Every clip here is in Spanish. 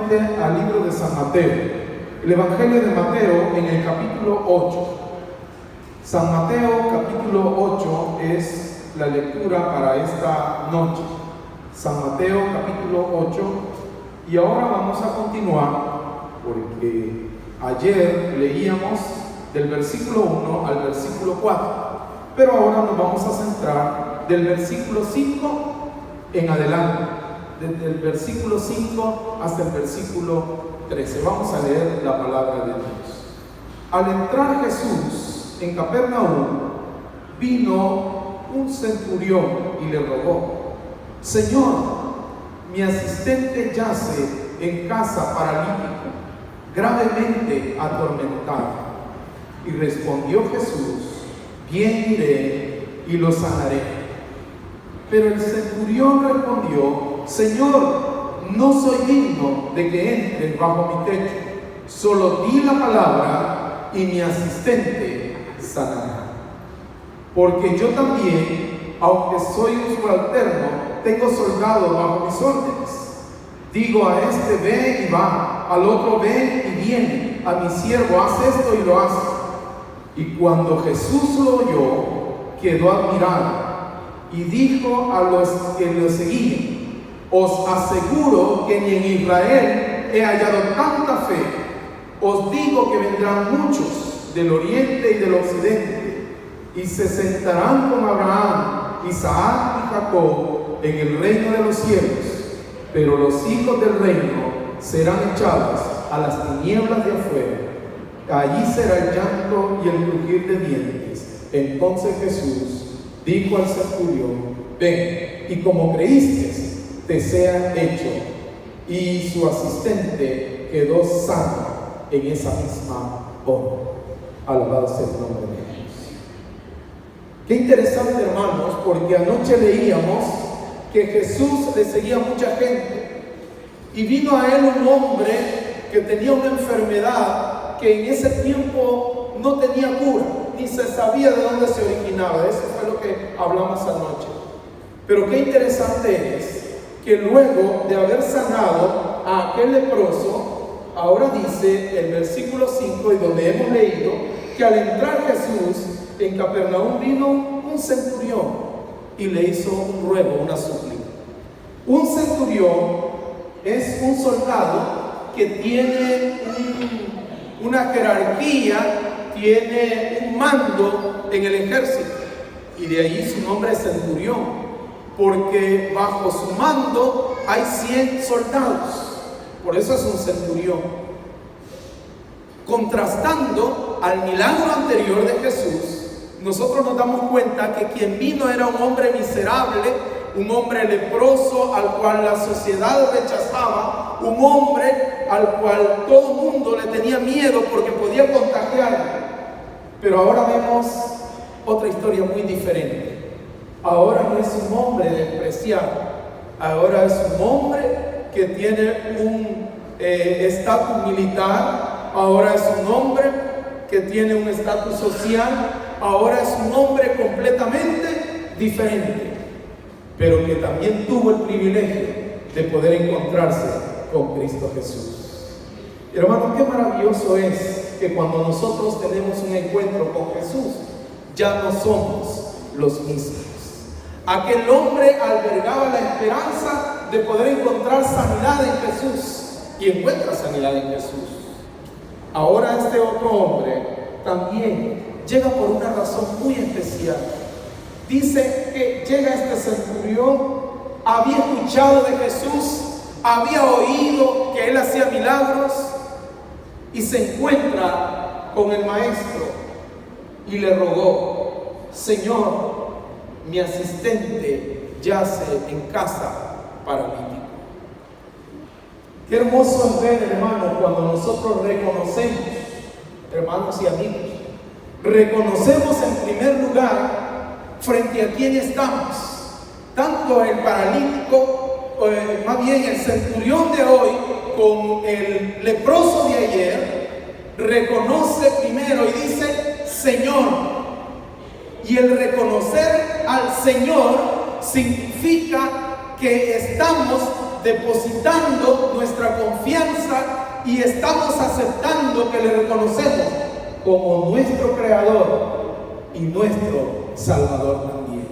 nuevamente al libro de San Mateo, el Evangelio de Mateo en el capítulo 8. San Mateo capítulo 8 es la lectura para esta noche. San Mateo capítulo 8, y ahora vamos a continuar porque ayer leíamos del versículo 1 al versículo 4, pero ahora nos vamos a centrar del versículo 5 en adelante, desde el versículo 5 hasta el versículo 13. Vamos a leer la palabra de Dios. Al entrar Jesús en Capernaum, vino un centurión y le rogó: Señor, mi asistente yace en casa paralítico, gravemente atormentado. Y respondió Jesús: bien iré y lo sanaré. Pero el centurión respondió: Señor, no soy digno de que entres bajo mi techo, solo di la palabra y mi asistente sanará. Porque yo también, aunque soy un subalterno, tengo soldados bajo mis órdenes. Digo a este: ve y va, al otro: ven y viene, a mi siervo: haz esto y lo hace. Y cuando Jesús lo oyó, quedó admirado y dijo a los que lo seguían: os aseguro que ni en Israel he hallado tanta fe. Os digo que vendrán muchos del oriente y del occidente y se sentarán con Abraham, Isaac y Jacob en el reino de los cielos, pero los hijos del reino serán echados a las tinieblas de afuera. Allí será el llanto y el crujir de dientes. Entonces Jesús dijo al centurión: ven, y como creíste, te sea hecho. Y su asistente quedó sano en esa misma hora. Alabado sea el nombre de Dios. Qué interesante, hermanos, porque anoche leíamos que Jesús le seguía a mucha gente y vino a él un hombre que tenía una enfermedad que en ese tiempo no tenía cura, ni se sabía de dónde se originaba. Eso fue lo que hablamos anoche. Pero qué interesante es que luego de haber sanado a aquel leproso, ahora dice el versículo 5, y donde hemos leído, que al entrar Jesús en Capernaum vino un centurión y le hizo un ruego, una súplica. Un centurión es un soldado que tiene una jerarquía, tiene un mando en el ejército, y de allí su nombre es centurión, porque bajo su mando hay 100 soldados, por eso es un centurión. Contrastando al milagro anterior de Jesús, nosotros nos damos cuenta que quien vino era un hombre miserable, un hombre leproso al cual la sociedad rechazaba, un hombre al cual todo el mundo le tenía miedo porque podía contagiarle. Pero ahora vemos otra historia muy diferente. Ahora no es un hombre despreciado, ahora es un hombre que tiene un estatus militar, ahora es un hombre que tiene un estatus social, ahora es un hombre completamente diferente, pero que también tuvo el privilegio de poder encontrarse con Cristo Jesús. Hermano, qué maravilloso es que cuando nosotros tenemos un encuentro con Jesús, ya no somos los mismos. Aquel hombre albergaba la esperanza de poder encontrar sanidad en Jesús, y encuentra sanidad en Jesús. Ahora este otro hombre también llega por una razón muy especial. Dice que llega este centurión, había escuchado de Jesús, había oído que él hacía milagros, y se encuentra con el maestro y le rogó: Señor, mi asistente yace en casa paralítico. Qué hermoso es ver, hermanos, cuando nosotros reconocemos, hermanos y amigos, reconocemos en primer lugar frente a quién estamos. Tanto el paralítico, más bien el centurión de hoy, con el leproso de ayer, reconoce primero y dice: Señor. Y el reconocer al Señor significa que estamos depositando nuestra confianza y estamos aceptando que le reconocemos como nuestro Creador y nuestro Salvador también.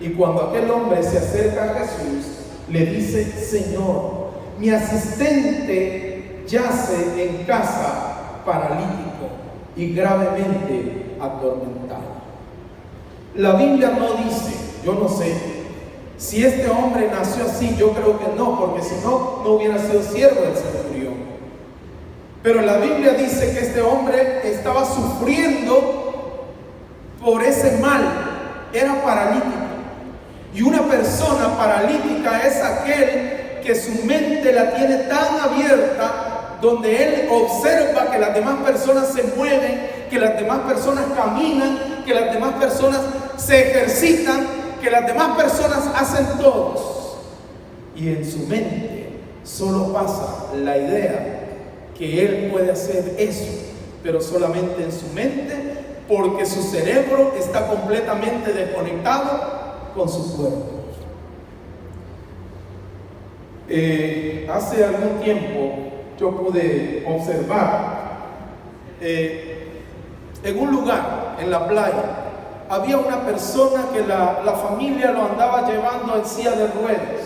Y cuando aquel hombre se acerca a Jesús, le dice: Señor, mi asistente yace en casa paralítico y gravemente atormentado. La Biblia no dice, yo no sé, si este hombre nació así. Yo creo que no, porque si no, no hubiera sido siervo del centurión. Pero la Biblia dice que este hombre estaba sufriendo por ese mal, era paralítico. Y una persona paralítica es aquel que su mente la tiene tan abierta, donde él observa que las demás personas se mueven, que las demás personas caminan, que las demás personas se ejercitan, que las demás personas hacen todos. Y en su mente solo pasa la idea que él puede hacer eso, pero solamente en su mente, porque su cerebro está completamente desconectado con su cuerpo. Hace algún tiempo yo pude observar en un lugar, en la playa, había una persona que la familia lo andaba llevando en silla de ruedas.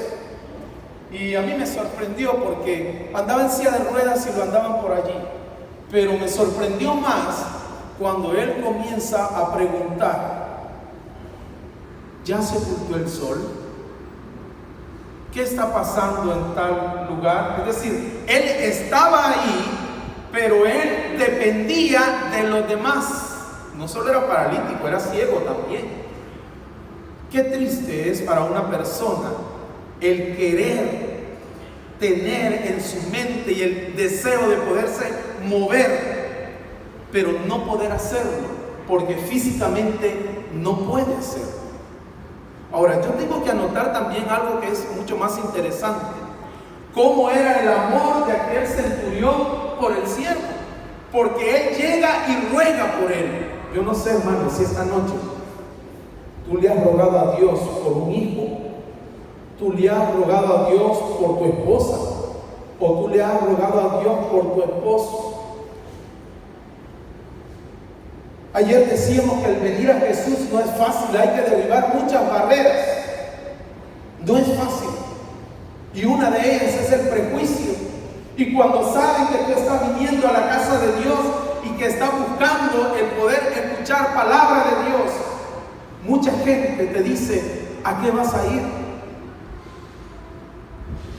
Y a mí me sorprendió porque andaba en silla de ruedas y lo andaban por allí. Pero me sorprendió más cuando él comienza a preguntar: ¿ya se ocultó el sol? ¿Qué está pasando en tal lugar? Es decir, él estaba ahí, pero él dependía de los demás. No solo era paralítico, era ciego también. Qué triste es para una persona el querer tener en su mente y el deseo de poderse mover, pero no poder hacerlo, porque físicamente no puede hacerlo. Ahora, yo tengo que anotar también algo que es mucho más interesante: cómo era el amor de aquel centurión por el siervo, porque él llega y ruega por él. Yo no sé, hermano, si esta noche tú le has rogado a Dios por un hijo, tú le has rogado a Dios por tu esposa, o tú le has rogado a Dios por tu esposo. Ayer decíamos que el venir a Jesús no es fácil, hay que derribar muchas barreras. No es fácil. Y una de ellas es el prejuicio. Y cuando saben que tú estás viniendo a la casa de Dios y que estás buscando el poder escuchar palabra de Dios, mucha gente te dice: ¿a qué vas a ir?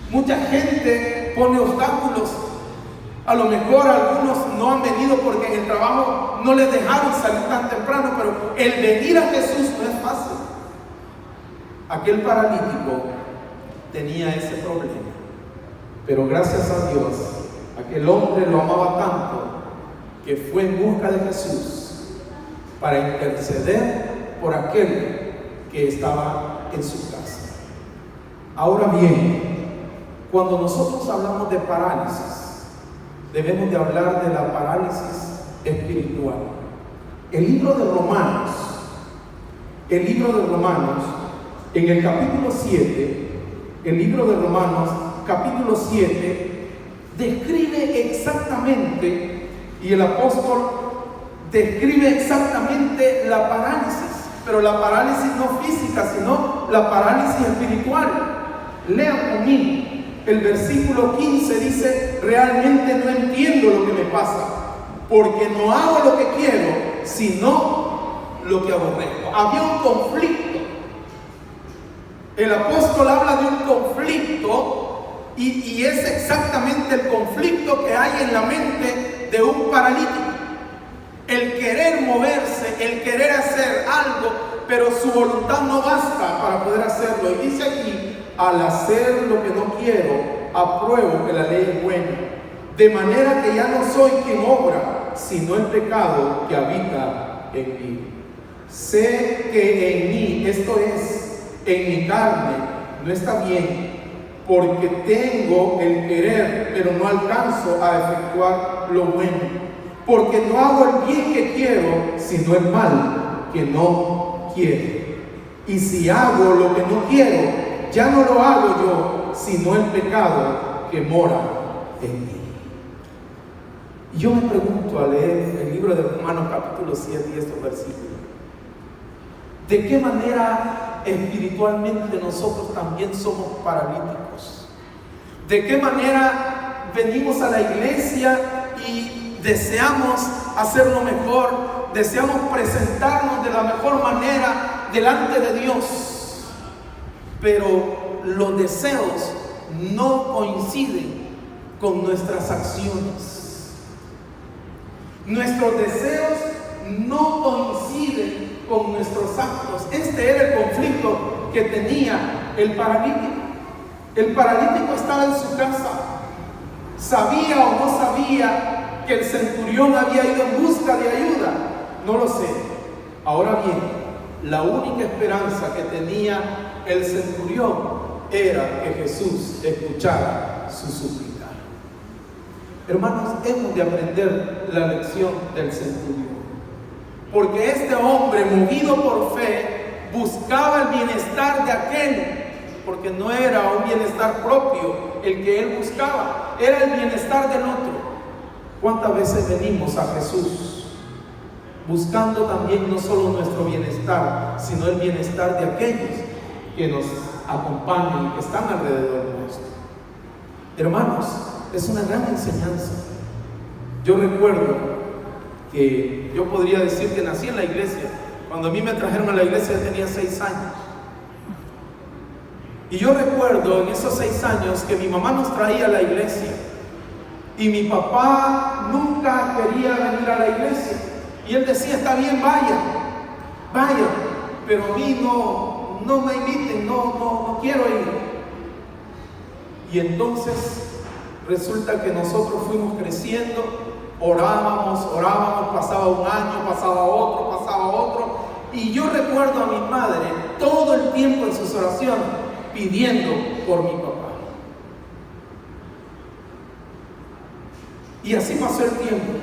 Mucha gente pone obstáculos. A lo mejor algunos no han venido porque en el trabajo no les dejaron salir tan temprano, pero el venir a Jesús no es fácil. Aquel paralítico tenía ese problema, pero gracias a Dios, aquel hombre lo amaba tanto que fue en busca de Jesús para interceder por aquel que estaba en su casa. Ahora bien, cuando nosotros hablamos de parálisis, debemos de hablar de la parálisis espiritual. El libro de Romanos, en el capítulo 7, el libro de Romanos, capítulo 7, describe exactamente, y el apóstol describe exactamente la parálisis, pero la parálisis no física, sino la parálisis espiritual. Lean conmigo. El versículo 15 dice: realmente no entiendo lo que me pasa, porque no hago lo que quiero, sino lo que aborrezco. Había un conflicto. El apóstol habla de un conflicto y es exactamente el conflicto que hay en la mente de un paralítico. El querer moverse, el querer hacer algo, pero su voluntad no basta para poder hacerlo. Y dice aquí: al hacer lo que no quiero, apruebo que la ley es buena, de manera que ya no soy quien obra, sino el pecado que habita en mí. Sé que en mí, esto es, en mi carne, no está bien, porque tengo el querer, pero no alcanzo a efectuar lo bueno. Porque no hago el bien que quiero, sino el mal que no quiero. Y si hago lo que no quiero, ya no lo hago yo, sino el pecado que mora en mí. Y yo me pregunto al leer el libro de Romanos capítulo 7 y estos versículos, ¿de qué manera espiritualmente nosotros también somos paralíticos? ¿De qué manera venimos a la iglesia y deseamos hacerlo mejor? Deseamos presentarnos de la mejor manera delante de Dios, pero los deseos no coinciden con nuestras acciones. Nuestros deseos no coinciden con nuestros actos. Este era el conflicto que tenía el paralítico. El paralítico estaba en su casa. ¿Sabía o no sabía que el centurión había ido en busca de ayuda? No lo sé. Ahora bien, la única esperanza que tenía el centurión era que Jesús escuchara su súplica. Hermanos, hemos de aprender la lección del centurión, porque este hombre, movido por fe, buscaba el bienestar de aquel, porque no era un bienestar propio el que él buscaba, era el bienestar del otro. ¿Cuántas veces venimos a Jesús buscando también no solo nuestro bienestar, sino el bienestar de aquellos que nos acompañan y que están alrededor nuestro? Hermanos, es una gran enseñanza. Yo recuerdo que yo podría decir que nací en la iglesia. Cuando a mí me trajeron a la iglesia yo tenía 6 años. Y yo recuerdo en esos 6 años que mi mamá nos traía a la iglesia y mi papá nunca quería venir a la iglesia. Y él decía, está bien, vaya, pero a mí no me inviten, no quiero ir. Y entonces resulta que nosotros fuimos creciendo, orábamos, pasaba un año, pasaba otro, y yo recuerdo a mi madre todo el tiempo en sus oraciones pidiendo por mi papá. Y así pasó el tiempo.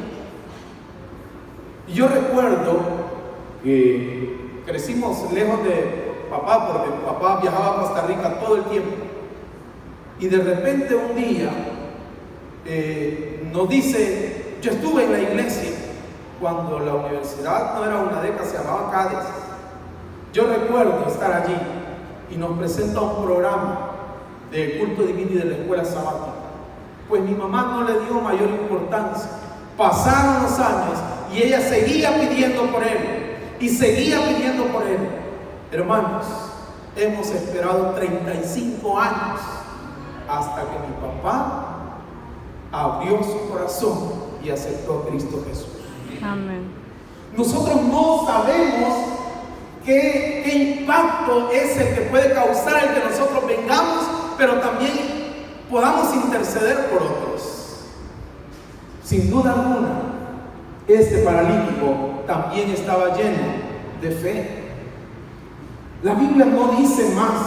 Y yo recuerdo que crecimos lejos de papá, porque papá viajaba a Costa Rica todo el tiempo. Y de repente un día nos dice, yo estuve en la iglesia cuando la universidad no era una UNADECA, se llamaba Cádiz. Yo recuerdo estar allí y nos presenta un programa de culto divino y de la escuela sabática. Pues mi mamá no le dio mayor importancia. Pasaron los años y ella seguía pidiendo por él y seguía pidiendo por él. Hermanos, hemos esperado 35 años hasta que mi papá abrió su corazón y aceptó a Cristo Jesús. Amén. Nosotros no sabemos qué impacto es el que puede causar el que nosotros vengamos, pero también podamos interceder por otros. Sin duda alguna, este paralítico también estaba lleno de fe. La Biblia no dice más.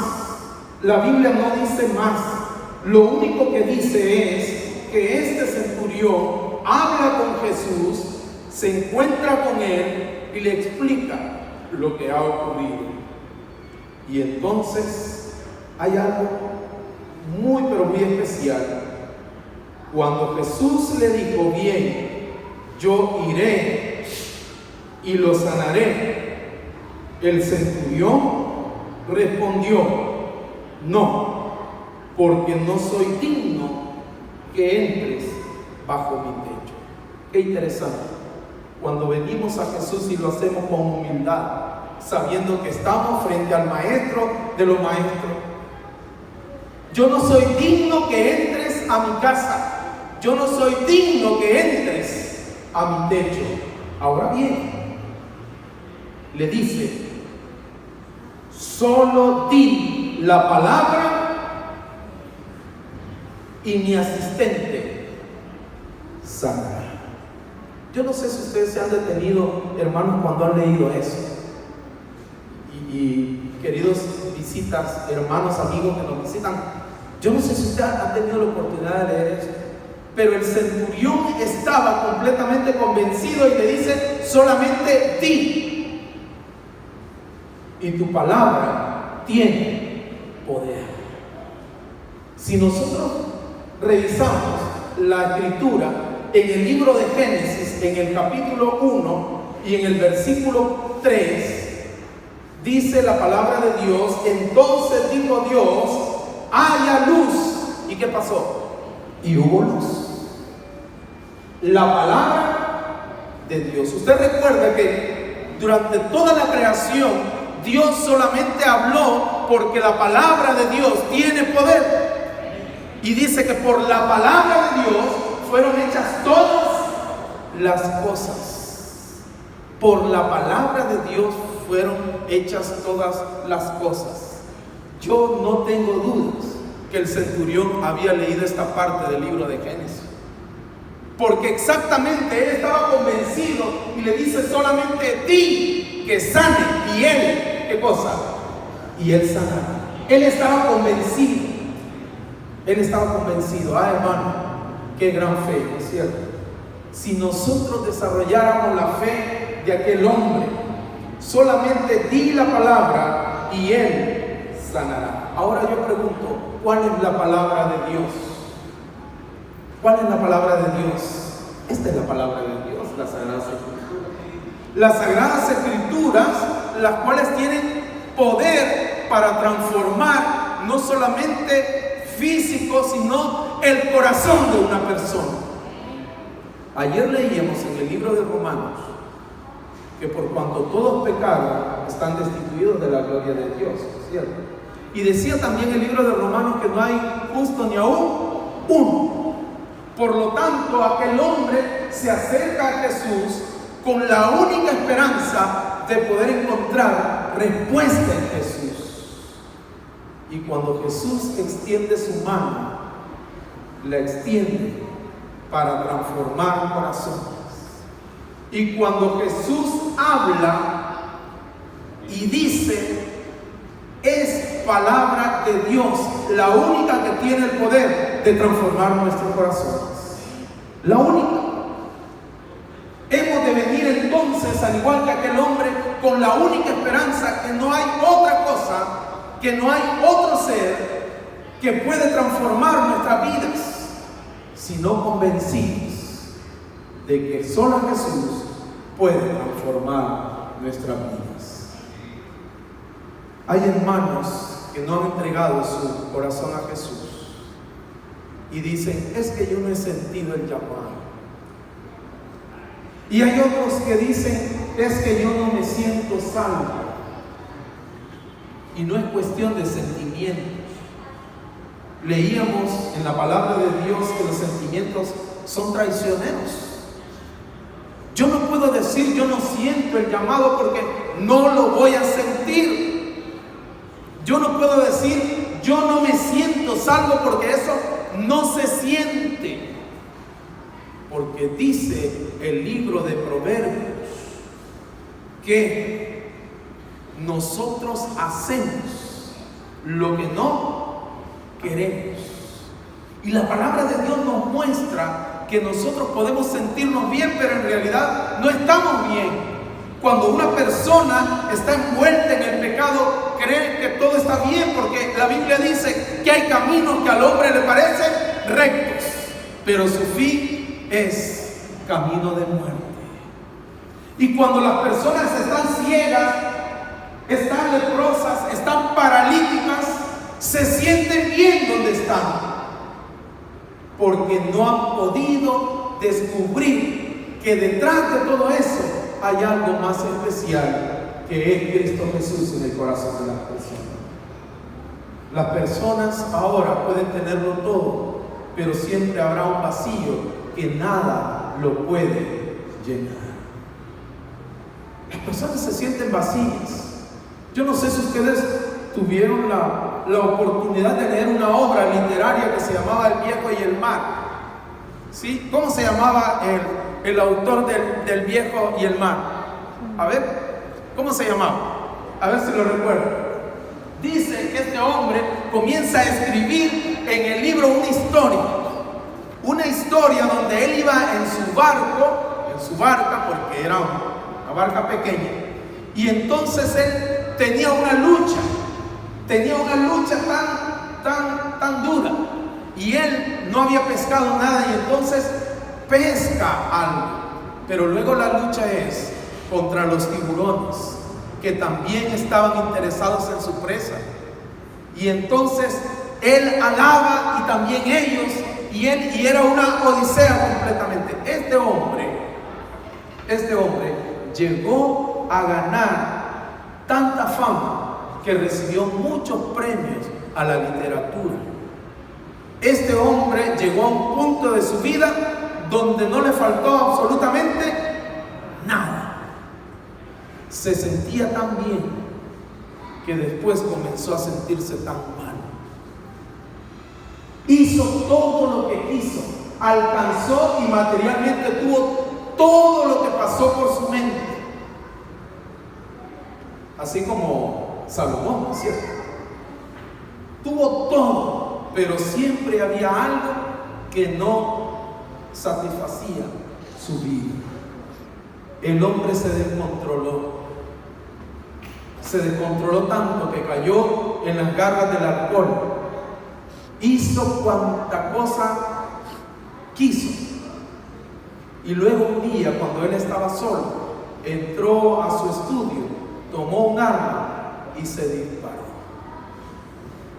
Lo único que dice es que este centurión habla con Jesús, se encuentra con él y le explica lo que ha ocurrido. Y entonces hay algo muy pero muy especial. Cuando Jesús le dijo, bien, yo iré y lo sanaré, el centurión respondió, no, porque no soy digno que entres bajo mi techo. Qué interesante. Cuando venimos a Jesús y lo hacemos con humildad, sabiendo que estamos frente al Maestro de los maestros. Yo no soy digno que entres a mi casa. Yo no soy digno que entres a mi techo. Ahora bien, le dice, solo di la palabra y mi asistente sanará. Yo no sé si ustedes se han detenido, hermanos, cuando han leído eso. Y queridos visitas, hermanos, amigos que nos visitan, yo no sé si ustedes han tenido la oportunidad de leer eso, pero el centurión estaba completamente convencido y le dice, solamente di, y tu palabra tiene poder. Si nosotros revisamos la escritura, en el libro de Génesis, en el capítulo 1 y en el versículo 3, dice la palabra de Dios: entonces dijo Dios, haya luz. ¿Y qué pasó? Y hubo luz. La palabra de Dios. Usted recuerda que durante toda la creación Dios solamente habló porque la palabra de Dios tiene poder. Y dice que por la palabra de Dios fueron hechas todas las cosas. Por la palabra de Dios fueron hechas todas las cosas. Yo no tengo dudas que el centurión había leído esta parte del libro de Génesis, porque exactamente él estaba convencido, y le dice solamente di que sane, y él, ¿qué cosa? Y él sanará. Él estaba convencido. Él estaba convencido. Ah, hermano, qué gran fe, ¿no es cierto? Si nosotros desarrolláramos la fe de aquel hombre, solamente di la palabra y él sanará. Ahora yo pregunto, ¿cuál es la palabra de Dios? ¿Cuál es la palabra de Dios? Esta es la palabra de Dios, las Sagradas Escrituras. Las Sagradas Escrituras, las cuales tienen poder para transformar no solamente físico, sino el corazón de una persona. Ayer leíamos en el libro de Romanos que por cuanto todos pecaron, están destituidos de la gloria de Dios, ¿cierto? Y decía también el libro de Romanos que no hay justo ni aún uno. Por lo tanto, aquel hombre se acerca a Jesús con la única esperanza de poder encontrar respuesta en Jesús. Y cuando Jesús extiende su mano, la extiende para transformar corazones. Y cuando Jesús habla y dice, es palabra de Dios, la única que tiene el poder de transformar nuestros corazones. La única. Hemos de venir entonces, al igual que aquel hombre, con la única esperanza que no hay otra cosa, que no hay otro ser que puede transformar nuestras vidas, sino convencidos de que solo Jesús puede transformar nuestras vidas. Hay hermanos que no han entregado su corazón a Jesús y dicen, es que yo no he sentido el llamado. Y hay otros que dicen, es que yo no me siento salvo. Y no es cuestión de sentimientos. Leíamos en la palabra de Dios que los sentimientos son traicioneros. Yo no puedo decir yo no siento el llamado porque no lo voy a sentir. Yo no puedo decir yo no me siento salvo porque eso no se siente. Porque dice el libro de Proverbios que nosotros hacemos lo que no queremos. Y la palabra de Dios nos muestra que nosotros podemos sentirnos bien, pero en realidad no estamos bien. Cuando una persona está envuelta en el pecado, cree que todo está bien, porque la Biblia dice que hay caminos que al hombre le parecen rectos, pero su fin es camino de muerte. Y cuando las personas están ciegas, están leprosas, están paralíticas, se sienten bien donde están, porque no han podido descubrir que detrás de todo eso hay algo más especial, que es Cristo Jesús en el corazón de las personas. Las personas ahora pueden tenerlo todo, pero siempre habrá un vacío que nada lo puede llenar. Las personas se sienten vacías. Yo no sé si ustedes tuvieron la oportunidad de leer una obra literaria que se llamaba El Viejo y el Mar. ¿Sí? ¿Cómo se llamaba el autor del Viejo y el Mar? A ver, ¿cómo se llamaba? A ver si lo recuerdo. Dice que este hombre comienza a escribir en el libro una historia donde él iba en su barca, porque era una barca pequeña, y entonces él tenía una lucha tan dura, y él no había pescado nada, y entonces pesca algo, pero luego la lucha es contra los tiburones, que también estaban interesados en su presa. Y entonces él alaba y también ellos, y era una odisea completamente. Este hombre llegó a ganar tanta fama que recibió muchos premios a la literatura. Este hombre llegó a un punto de su vida donde no le faltó absolutamente nada. Se sentía tan bien que después comenzó a sentirse tan mal. Hizo todo lo que quiso, alcanzó y materialmente tuvo todo lo que pasó por su mente. Así como Salomón, ¿no es cierto? Tuvo todo, pero siempre había algo que no satisfacía su vida. El hombre se descontroló tanto que cayó en las garras del alcohol. Hizo cuanta cosa quiso. Y luego un día, cuando él estaba solo, entró a su estudio, tomó un arma y se disparó.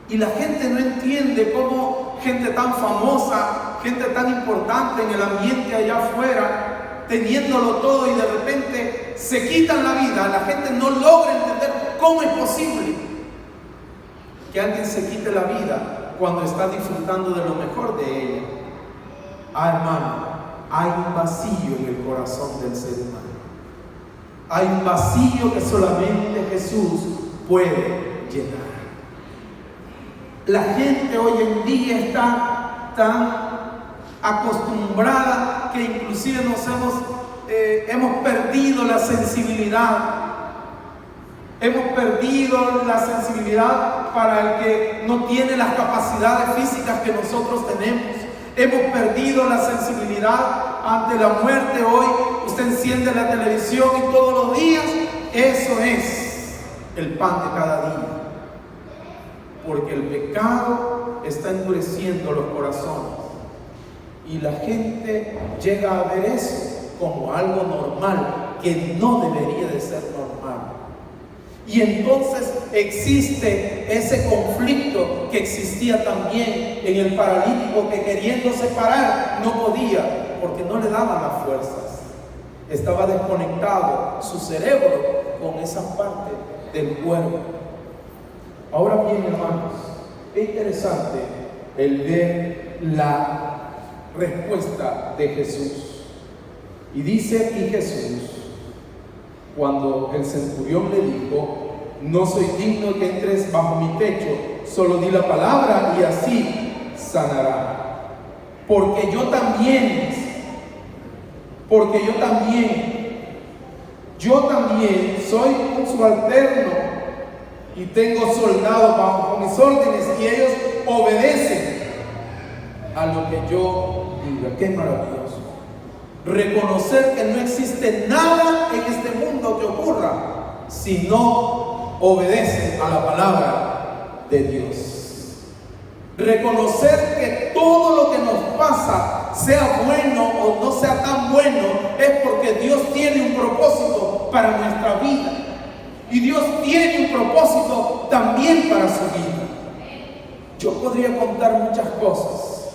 Y la gente no entiende cómo gente tan famosa, gente tan importante en el ambiente allá afuera, teniéndolo todo y de repente se quitan la vida. La gente no logra entender cómo es posible que alguien se quite la vida cuando está disfrutando de lo mejor de ella. Hermano, hay un vacío en el corazón del ser humano. Hay un vacío que solamente Jesús puede llenar. La gente hoy en día está tan acostumbrada que inclusive hemos perdido la sensibilidad. Hemos perdido la sensibilidad para el que no tiene las capacidades físicas que nosotros tenemos. Hemos perdido la sensibilidad ante la muerte. Hoy usted enciende la televisión y todos los días eso es el pan de cada día. Porque el pecado está endureciendo los corazones. Y la gente llega a ver eso como algo normal, que no debería de ser normal. Y entonces existe ese conflicto que existía también en el paralítico, que queriéndose parar no podía, porque no le daban las fuerzas. Estaba desconectado su cerebro con esa parte del cuerpo. Ahora bien, hermanos, es interesante el ver la respuesta de Jesús. Y dice aquí Jesús, cuando el centurión le dijo: no soy digno que entres bajo mi techo, solo di la palabra y así sanará. Porque yo también soy un subalterno y tengo soldados bajo mis órdenes y ellos obedecen a lo que yo diga. Qué maravilloso. Reconocer que no existe nada en este mundo que ocurra si no obedece a la palabra de Dios. Reconocer que todo lo que nos pasa, sea bueno o no sea tan bueno, es porque Dios tiene un propósito para nuestra vida. Y Dios tiene un propósito también para su vida. Yo podría contar muchas cosas.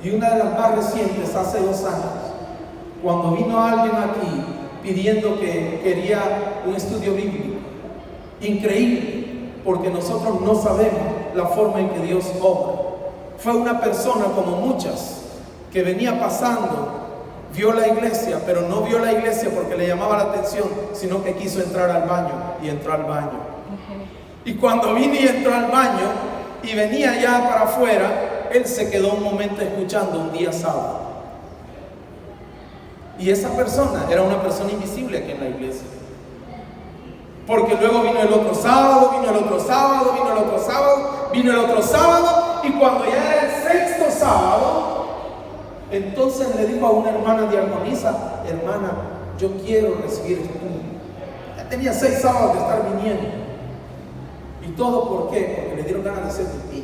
Y una de las más recientes, hace 2 años, cuando vino alguien aquí pidiendo que quería un estudio bíblico. Increíble, porque nosotros no sabemos la forma en que Dios obra. Fue una persona como muchas que venía pasando, vio la iglesia, pero no vio la iglesia porque le llamaba la atención, sino que quiso entrar al baño y entró al baño. Y cuando vino y entró al baño y venía ya para afuera, él se quedó un momento escuchando un día sábado. Y esa persona era una persona invisible aquí en la iglesia. Porque luego vino el otro sábado, vino el otro sábado, vino el otro sábado, vino el otro sábado, y cuando ya era el 6º sábado, entonces le dijo a una hermana diaconisa: hermana, yo quiero recibir estudio. Ya tenía 6 sábados de estar viniendo. ¿Y todo por qué? Porque le dieron ganas de ser pipí.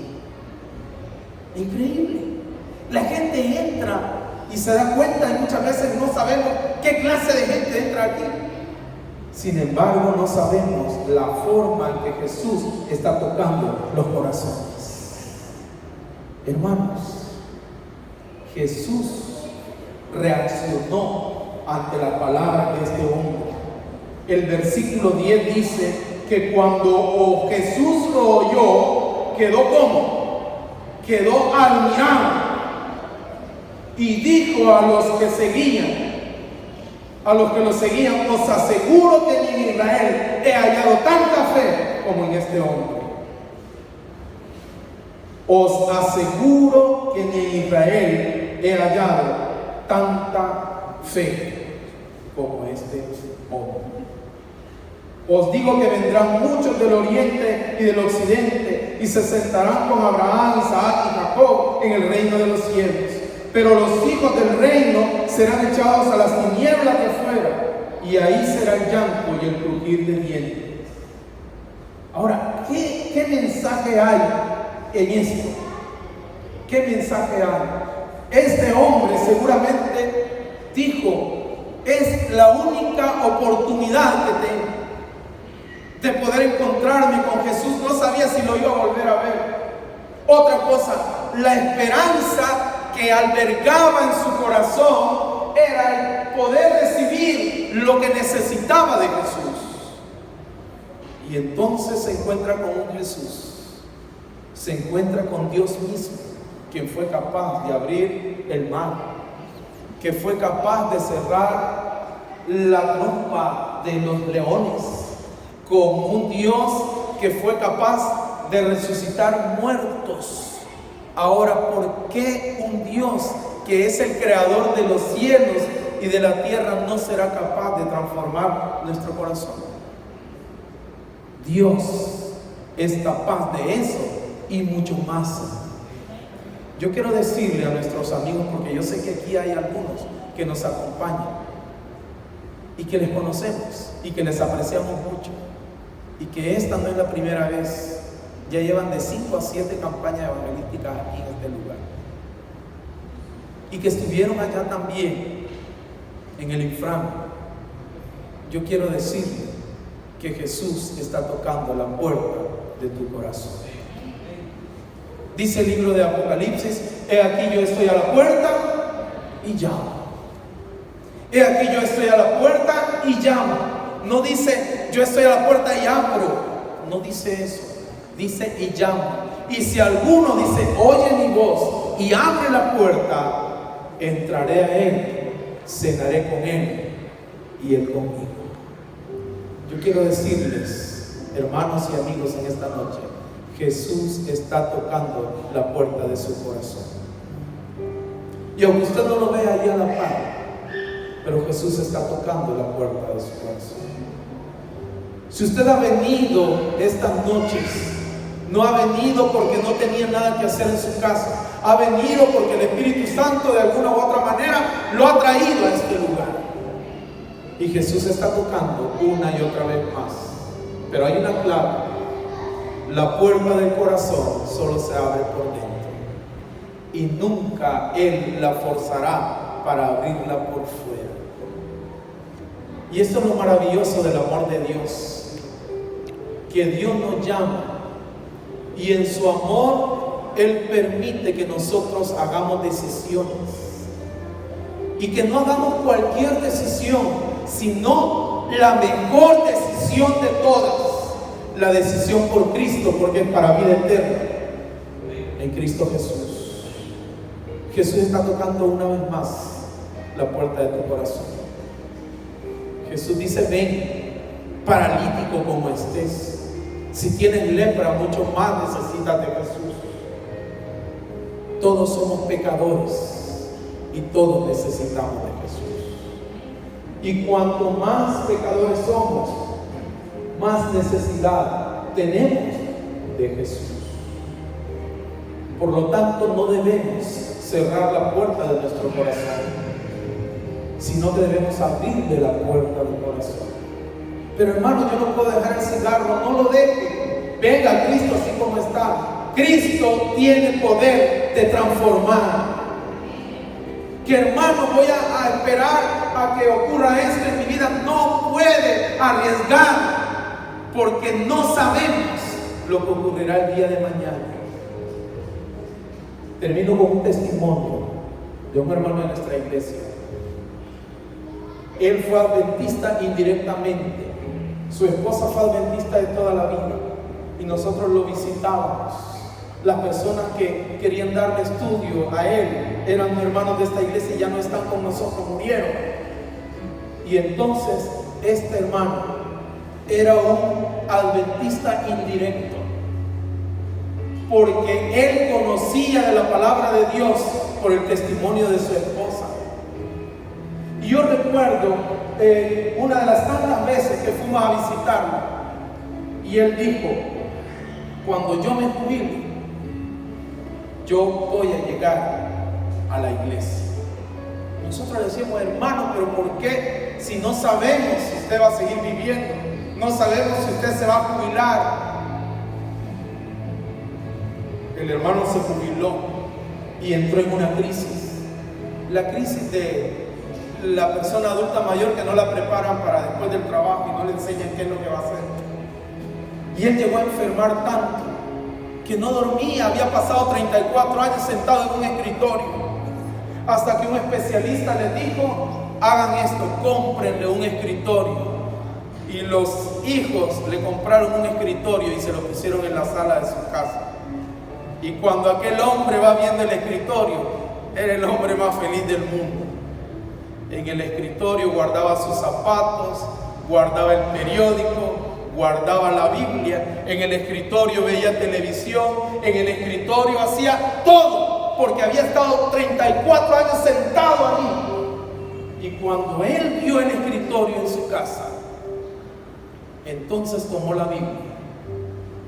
Increíble. La gente entra Y se da cuenta, y muchas veces no sabemos qué clase de gente entra aquí. Sin embargo, no sabemos la forma en que Jesús está tocando los corazones. Hermanos, Jesús reaccionó ante la palabra de este hombre. El versículo 10 dice que cuando Jesús lo oyó, quedó como, quedó admirado, y dijo a los que seguían, a los que lo seguían: os aseguro que ni en Israel he hallado tanta fe como en este hombre. Os aseguro que ni en Israel he hallado tanta fe como este hombre. Os digo que vendrán muchos del oriente y del occidente y se sentarán con Abraham, Isaac y Jacob en el reino de los cielos. Pero los hijos del reino serán echados a las tinieblas de afuera, y ahí será el llanto y el crujir de dientes. Ahora, ¿qué mensaje hay en esto? ¿Qué mensaje hay? Este hombre seguramente dijo: es la única oportunidad que tengo de poder encontrarme con Jesús. No sabía si lo iba a volver a ver. Otra cosa, la esperanza que albergaba en su corazón era el poder recibir lo que necesitaba de Jesús. Y entonces se encuentra con un Jesús, se encuentra con Dios mismo, quien fue capaz de abrir el mar, que fue capaz de cerrar la trompa de los leones, con un Dios que fue capaz de resucitar muertos. Ahora, ¿por qué un Dios que es el creador de los cielos y de la tierra no será capaz de transformar nuestro corazón? Dios es capaz de eso y mucho más. Yo quiero decirle a nuestros amigos, porque yo sé que aquí hay algunos que nos acompañan y que les conocemos y que les apreciamos mucho, y que esta no es la primera vez. Ya llevan de 5 a 7 campañas evangelísticas aquí en este lugar, y que estuvieron allá también en el infierno. Yo quiero decirle que Jesús está tocando la puerta de tu corazón. Dice el libro de Apocalipsis: he aquí yo estoy a la puerta y llamo. He aquí yo estoy a la puerta y llamo. No dice yo estoy a la puerta y abro. No dice eso. Dice y llamo. Y si alguno dice oye mi voz y abre la puerta, entraré a él, cenaré con él y él conmigo. Yo quiero decirles, hermanos y amigos, en esta noche, Jesús está tocando la puerta de su corazón. Y aunque usted no lo vea ahí a la par, pero Jesús está tocando la puerta de su corazón. Si usted ha venido estas noches, no ha venido porque no tenía nada que hacer en su casa, ha venido porque el Espíritu Santo de alguna u otra manera lo ha traído a este lugar. Y Jesús está tocando una y otra vez más. Pero hay una clave: la puerta del corazón solo se abre por dentro, y nunca Él la forzará para abrirla por fuera. Y esto es lo maravilloso del amor de Dios, que Dios nos llama, y en su amor Él permite que nosotros hagamos decisiones, y que no hagamos cualquier decisión, sino la mejor decisión de todas, la decisión por Cristo, porque es para vida eterna en Cristo Jesús. Jesús está tocando una vez más la puerta de tu corazón. Jesús dice: ven, paralítico como estés. Si tienes lepra, mucho más necesitas de Jesús. Todos somos pecadores y todos necesitamos de Jesús. Y cuanto más pecadores somos, más necesidad tenemos de Jesús. Por lo tanto, no debemos cerrar la puerta de nuestro corazón, sino que debemos abrirle la puerta del corazón. Pero hermano, yo no puedo dejar el cigarro. No lo deje. Venga a Cristo así como está. Cristo tiene poder de transformar. que hermano voy a esperar a que ocurra esto en mi vida. No puede arriesgar, porque no sabemos lo que ocurrirá el día de mañana. Termino con un testimonio de un hermano de nuestra iglesia. Él fue adventista indirectamente. Su esposa fue adventista de toda la vida y nosotros lo visitábamos. Las personas que querían darle estudio a él eran hermanos de esta iglesia y ya no están con nosotros, murieron. Y entonces este hermano era un adventista indirecto, porque él conocía de la palabra de Dios por el testimonio de su esposa. Y yo recuerdo una de las tantas veces que fuimos a visitarlo, y él dijo: cuando yo me jubile, yo voy a llegar a la iglesia. Nosotros le decíamos: hermano, pero ¿por qué? Si no sabemos si usted va a seguir viviendo, no sabemos si usted se va a jubilar. El hermano se jubiló y entró en una crisis. La crisis de la persona adulta mayor que no la preparan para después del trabajo y no le enseñan qué es lo que va a hacer. Y él llegó a enfermar tanto que no dormía. Había pasado 34 años sentado en un escritorio, hasta que un especialista le dijo: hagan esto, cómprenle un escritorio. Y los hijos le compraron un escritorio y se lo pusieron en la sala de su casa. Y cuando aquel hombre va viendo el escritorio, era el hombre más feliz del mundo. En el escritorio guardaba sus zapatos, guardaba el periódico, guardaba la Biblia. En el escritorio veía televisión, en el escritorio hacía todo, porque había estado 34 años sentado allí. Y cuando él vio el escritorio en su casa, entonces tomó la Biblia,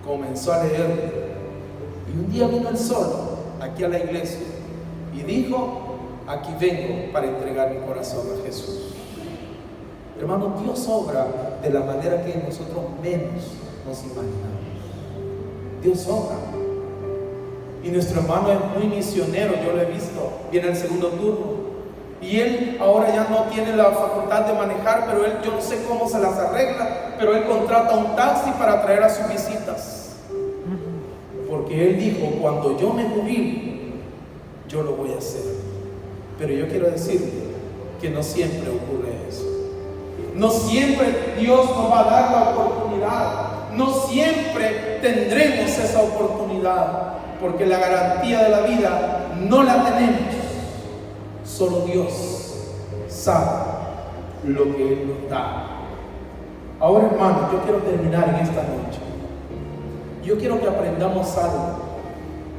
comenzó a leer. Y un día vino él solo aquí a la iglesia y dijo: aquí vengo para entregar mi corazón a Jesús. Hermano, Dios obra de la manera que nosotros menos nos imaginamos. Dios obra. Y nuestro hermano es muy misionero, yo lo he visto, viene el segundo turno. Y él ahora ya no tiene la facultad de manejar, pero él, yo no sé cómo se las arregla, pero él contrata un taxi para traer a sus visitas. Porque él dijo: cuando yo me jubile, yo lo voy a hacer. Pero yo quiero decirle que no siempre ocurre eso. No siempre Dios nos va a dar la oportunidad. No siempre tendremos esa oportunidad, porque la garantía de la vida no la tenemos. Solo Dios sabe lo que Él nos da. Ahora, hermano, yo quiero terminar en esta noche. Yo quiero que aprendamos algo,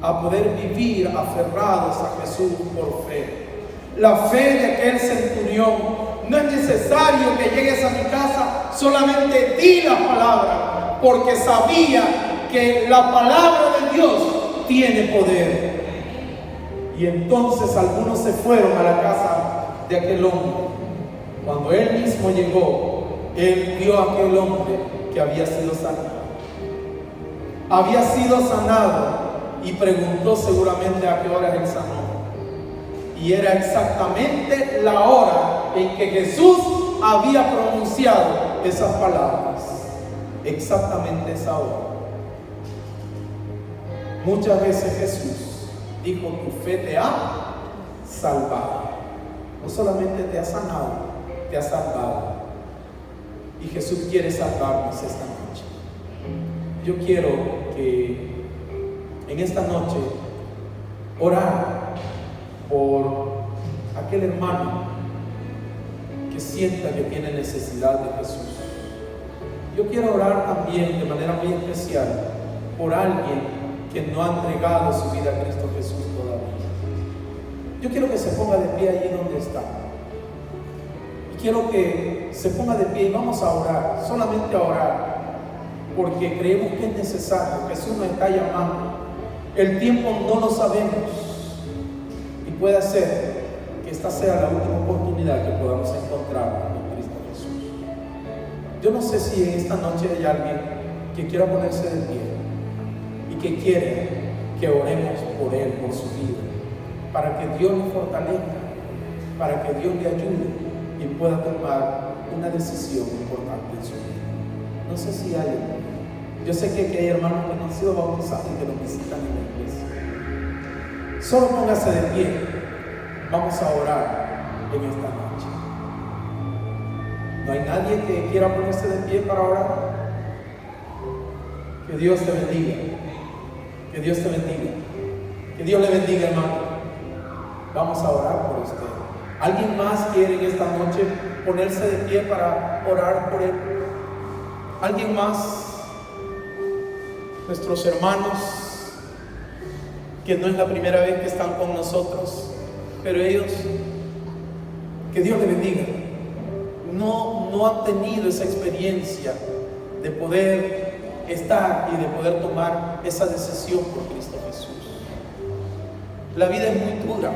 a poder vivir aferrados a Jesús por fe. La fe de aquel centurión. No es necesario que llegues a mi casa, solamente di la palabra, porque sabía que la palabra de Dios tiene poder. Y entonces algunos se fueron a la casa de aquel hombre. Cuando él mismo llegó, él vio a aquel hombre que había sido sanado. Había sido sanado y preguntó seguramente a qué hora él sanó. Y era exactamente la hora en que Jesús había pronunciado esas palabras. Exactamente esa hora. Muchas veces Jesús dijo: tu fe te ha salvado. No solamente te ha sanado, te ha salvado. Y Jesús quiere salvarnos esta noche. Yo quiero que en esta noche orar por aquel hermano que sienta que tiene necesidad de Jesús. Yo quiero orar también de manera muy especial por alguien que no ha entregado su vida a Cristo Jesús todavía. Yo quiero que se ponga de pie allí donde está. Y quiero que se ponga de pie y vamos a orar, solamente a orar, porque creemos que es necesario. Jesús nos está llamando. El tiempo no lo sabemos y puede ser que esta sea la última oportunidad que podamos encontrar con Cristo Jesús. Yo no sé si en esta noche hay alguien que quiera ponerse de pie y que quiere que oremos por él, por su vida, para que Dios lo fortalezca, para que Dios le ayude y pueda tomar una decisión importante en su vida. No sé si hay, yo sé que hay hermanos que no han sido bautizados y que nos visitan en la iglesia. Solo póngase de pie. Vamos a orar en esta noche. ¿No hay nadie que quiera ponerse de pie para orar? Que Dios te bendiga. Que Dios te bendiga. Que Dios le bendiga, hermano. Vamos a orar por usted. ¿Alguien más quiere en esta noche ponerse de pie para orar por él? ¿Alguien más? Nuestros hermanos, que no es la primera vez que están con nosotros, pero ellos, que Dios les bendiga, no han tenido esa experiencia de poder estar y de poder tomar esa decisión por Cristo Jesús. La vida es muy dura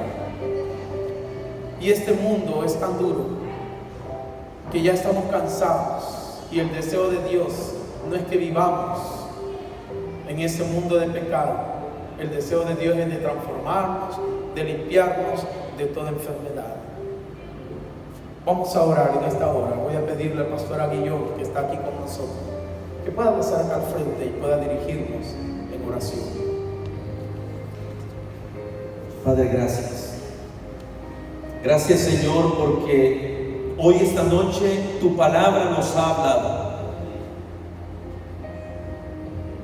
y este mundo es tan duro que ya estamos cansados, y el deseo de Dios no es que vivamos en ese mundo de pecado. El deseo de Dios es de transformarnos, de limpiarnos de toda enfermedad. Vamos a orar en esta hora. Voy a pedirle al pastor Aguillón, que está aquí con nosotros, que pueda pasar acá al frente y pueda dirigirnos en oración. Padre, gracias. Gracias, Señor, porque hoy, esta noche, tu palabra nos ha hablado.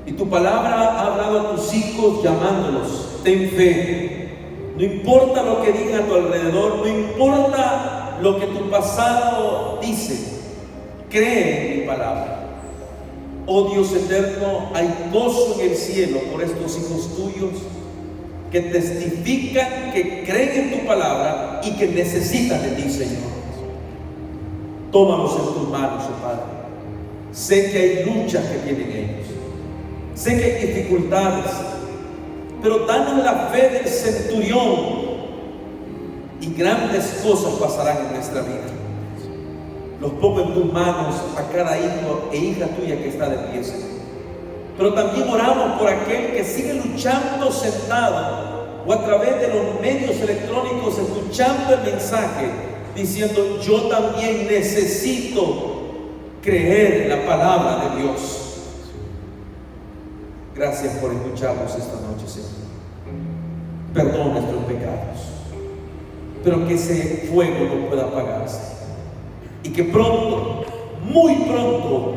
Y tu palabra ha hablado a tus hijos llamándolos: ten fe. No importa lo que diga a tu alrededor, no importa lo que tu pasado dice, cree en mi palabra. Oh Dios eterno, hay gozo en el cielo por estos hijos tuyos que testifican, que creen en tu palabra y que necesitan de ti, Señor. Tómalos en tus manos, oh Padre. Sé que hay luchas que tienen ellos, sé que hay dificultades, pero danos la fe del centurión y grandes cosas pasarán en nuestra vida. Los pongo en tus manos a cada hijo e hija tuya que está de pie, Señor. Pero también oramos por aquel que sigue luchando sentado o a través de los medios electrónicos, escuchando el mensaje, diciendo: yo también necesito creer en la palabra de Dios. Gracias por escucharnos esta noche, Señor. Perdona nuestros pecados, pero que ese fuego no pueda apagarse, y que pronto, muy pronto,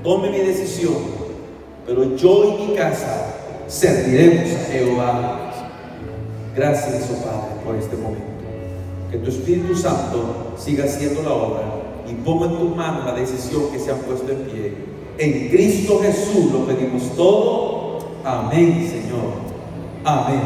tome mi decisión, pero yo y mi casa serviremos a Jehová. Gracias, oh Padre, por este momento. Que tu Espíritu Santo siga haciendo la obra, y ponga en tus manos la decisión que se han puesto en pie. En Cristo Jesús lo pedimos todo. Amén, Señor. Amén.